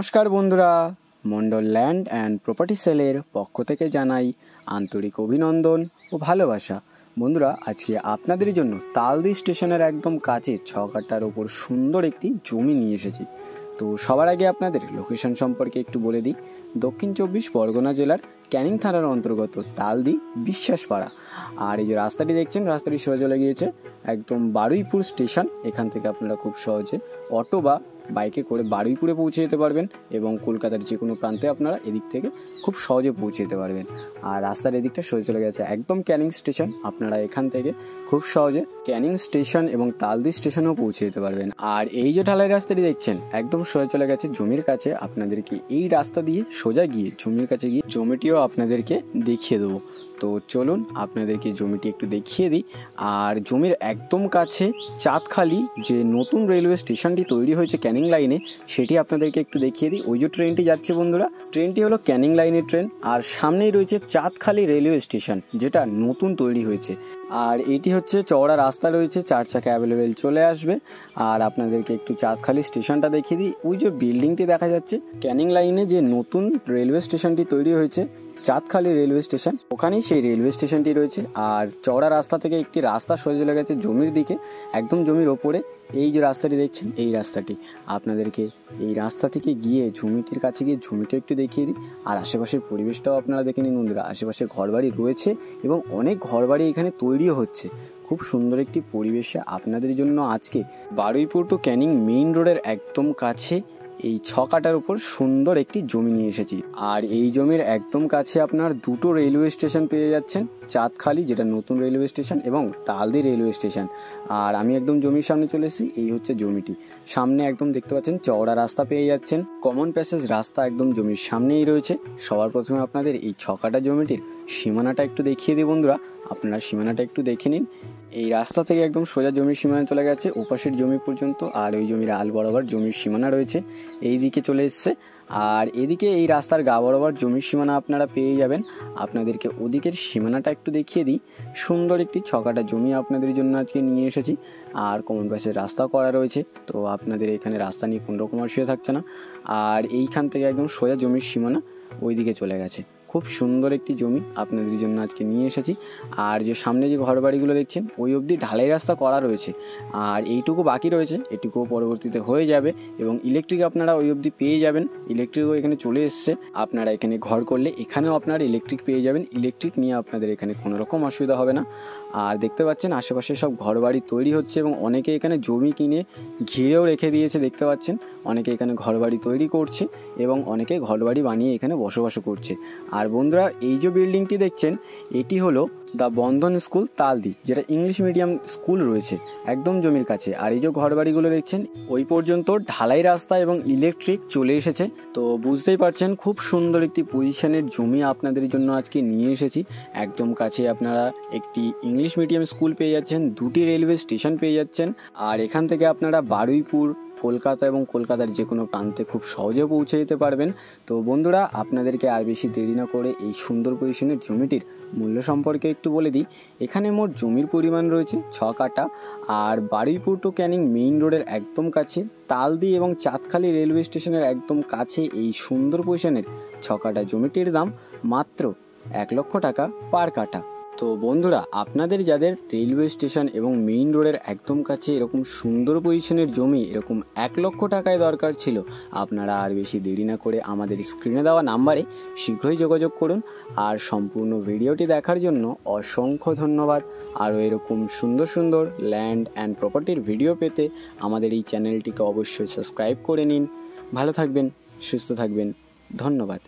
নমস্কার বন্ধুরা, Mondal land and property সেলের পক্ষ থেকে জানাই আন্তরিক অভিনন্দন ও ভালোবাসা। বন্ধুরা, আজকে আপনাদের জন্য তালদি স্টেশনের একদম কাছে 6 কাঠার ওপর সুন্দর একটি জমি নিয়ে এসেছি। তো সবার আগে আপনাদের লোকেশন সম্পর্কে একটু বলে দিই। দক্ষিণ 24 পরগনা জেলার ক্যানিং থানার অন্তর্গত তালদি বিশ্বাসপাড়া। আর এই যে রাস্তাটি দেখছেন, রাস্তাটি সোজা চলে গিয়েছে একদম বারুইপুর স্টেশন। এখান থেকে আপনারা খুব সহজে অটো বা বাইকে করে বারুইপুরে পৌঁছে যেতে পারবেন এবং কলকাতার যে কোনো প্রান্তে আপনারা এদিক থেকে খুব সহজে পৌঁছে যেতে পারবেন। আর রাস্তার এদিকটা সোজা চলে গেছে একদম ক্যানিং স্টেশন। আপনারা এখান থেকে খুব সহজে ক্যানিং স্টেশন এবং তালদি স্টেশনেও পৌঁছে যেতে পারবেন। আর এই যে ঢালাই রাস্তাটি দেখছেন একদম সোজা চলে গেছে জমির কাছে। আপনাদেরকে এই রাস্তা দিয়ে সোজা গিয়ে জমির কাছে গিয়ে জমিটিও আপনাদেরকে দেখিয়ে দেবো। তো চলুন আপনাদেরকে জমিটি একটু দেখিয়ে দিই। আর জমির একদম কাছে চাঁদখালি যে নতুন রেলওয়ে স্টেশনটি তৈরি হয়েছে ক্যানিং লাইনে, সেটি আপনাদেরকে একটু দেখিয়ে দিই। ওই যে ট্রেনটি যাচ্ছে বন্ধুরা, ট্রেনটি হলো ক্যানিং লাইনের ট্রেন। আর সামনেই রয়েছে চাঁদখালি রেলওয়ে স্টেশন, যেটা নতুন তৈরি হয়েছে। আর এটি হচ্ছে চওড়া রাস্তা রয়েছে, 4 চাকা অ্যাভেলেবেল চলে আসবে। আর আপনাদেরকে একটু চাঁদখালি স্টেশনটা দেখিয়ে দিই। ওই যে বিল্ডিংটি দেখা যাচ্ছে, ক্যানিং লাইনে যে নতুন রেলওয়ে স্টেশনটি তৈরি হয়েছে চাঁদখালি রেলওয়ে স্টেশন, ওখানেই সেই রেলওয়ে স্টেশনটি রয়েছে। আর চওড়া রাস্তা থেকে একটি রাস্তা সোজা চলে গেছে জমির দিকে, একদম জমির ওপরে। এই যে রাস্তাটি দেখছেন, এই রাস্তাটি আপনাদেরকে এই রাস্তা থেকে গিয়ে জমিটির কাছে গিয়ে জমিটা একটু দেখিয়ে দিই। আর আশেপাশের পরিবেশটাও আপনারা দেখে নিন বন্ধুরা। আশেপাশে ঘরবাড়ি রয়েছে এবং অনেক ঘরবাড়ি এখানে তৈরিও হচ্ছে। খুব সুন্দর একটি পরিবেশে আপনাদের জন্য আজকে বারুইপুর টু ক্যানিং মেইন রোডের একদম কাছে এই 6 কাঠার উপর সুন্দর একটি জমি নিয়ে এসেছি। আর এই জমির একদম কাছে আপনার দুটো রেলওয়ে স্টেশন পেয়ে যাচ্ছেন, চাঁদখালি যেটা নতুন রেলওয়ে স্টেশন এবং তালদি রেলওয়ে স্টেশন। আর আমি একদম জমির সামনে চলে এসেছি। এই হচ্ছে জমিটি, সামনে একদম দেখতে পাচ্ছেন চওড়া রাস্তা পেয়ে যাচ্ছেন, কমন প্যাসেজ রাস্তা একদম জমির সামনেই রয়েছে। সবার প্রথমে আপনাদের এই 6 কাঠা জমিটির সীমানাটা একটু দেখিয়ে দিই বন্ধুরা। আপনারা সীমানাটা একটু দেখে নিন। এই রাস্তা থেকে একদম সোজা জমির সীমানা চলে গেছে ওপাশের জমি পর্যন্ত। আর ওই জমির আল বরাবর জমির সীমানা রয়েছে, এই দিকে চলে এসছে। আর এদিকে এই রাস্তার গা বরাবর জমির সীমানা আপনারা পেয়ে যাবেন। আপনাদেরকে ওদিকের সীমানাটা একটু দেখিয়ে দিই। সুন্দর একটি 6 কাঠা জমি আপনাদের জন্য আজকে নিয়ে এসেছি। আর কমন প্যাসেজ রাস্তা করা রয়েছে, তো আপনাদের এখানে রাস্তা নিয়ে কোনো রকম অসুবিধা থাকছে না। আর এইখান থেকে একদম সোজা জমির সীমানা ওই দিকে চলে গেছে। খুব সুন্দর একটি জমি আপনাদের জন্য আজকে নিয়ে এসেছি। আর যে সামনে যে ঘরবাড়িগুলো দেখছেন, ওই অবধি ঢালাই রাস্তা করা রয়েছে। আর এইটুকু বাকি রয়েছে, এটুকুও পরবর্তীতে হয়ে যাবে এবং ইলেকট্রিক আপনারা ওই অবধি পেয়ে যাবেন। ইলেকট্রিকও এখানে চলে এসছে। আপনারা এখানে ঘর করলে এখানেও আপনারা ইলেকট্রিক পেয়ে যাবেন। ইলেকট্রিক নিয়ে আপনাদের এখানে কোনো রকম অসুবিধা হবে না। আর দেখতে পাচ্ছেন আশেপাশে সব ঘরবাড়ি তৈরি হচ্ছে এবং অনেকে এখানে জমি কিনে ঘিরেও রেখে দিয়েছে। দেখতে পাচ্ছেন অনেকে এখানে ঘরবাড়ি তৈরি করছে এবং অনেকে ঘরবাড়ি বানিয়ে এখানে বসবাস করছে। আর বন্ধুরা, এই যে বিল্ডিংটি দেখছেন, এটি হলো দ্য বন্ধন স্কুল তালদি, যেটা ইংলিশ মিডিয়াম স্কুল রয়েছে একদম জমির কাছে। আর এই যে ঘরবাড়িগুলো দেখছেন, ওই পর্যন্ত ঢালাই রাস্তা এবং ইলেকট্রিক চলে এসেছে। তো বুঝতেই পারছেন খুব সুন্দর একটি পজিশনের জমি আপনাদের জন্য আজকে নিয়ে এসেছি। একদম কাছে আপনারা একটি ইংলিশ মিডিয়াম স্কুল পেয়ে যাচ্ছেন, 2টি রেলওয়ে স্টেশন পেয়ে যাচ্ছেন। আর এখান থেকে আপনারা বারুইপুর, কলকাতা এবং কলকাতার যে কোনো প্রান্তে খুব সহজে পৌঁছে যেতে পারবেন। তো বন্ধুরা, আপনাদেরকে আর বেশি দেরি না করে এই সুন্দর পজিশনের জমিটির মূল্য সম্পর্কে একটু বলে দিই। এখানে মোট জমির পরিমাণ রয়েছে 6 কাঠা। আর বারুইপুর টু ক্যানিং মেইন রোডের একদম কাছে, তালদি এবং চাঁদখালি রেলওয়ে স্টেশনের একদম কাছে এই সুন্দর পজিশনের 6 কাঠা জমিটির দাম মাত্র 1 লক্ষ টাকা পার কাঠা। তো বন্ধুরা, আপনাদের যাদের রেলওয়ে স্টেশন এবং মেইন রোডের একদম কাছে এরকম সুন্দর পজিশনের জমি এরকম 1 লক্ষ টাকায় দরকার ছিল, আপনারা আর বেশি দেরি না করে আমাদের স্ক্রিনে দেওয়া নাম্বারে শীঘ্রই যোগাযোগ করুন। আর সম্পূর্ণ ভিডিওটি দেখার জন্য অসংখ্য ধন্যবাদ। আরও এরকম সুন্দর সুন্দর ল্যান্ড অ্যান্ড প্রপার্টির ভিডিও পেতে আমাদের এই চ্যানেলটিকে অবশ্যই সাবস্ক্রাইব করে নিন। ভালো থাকবেন, সুস্থ থাকবেন, ধন্যবাদ।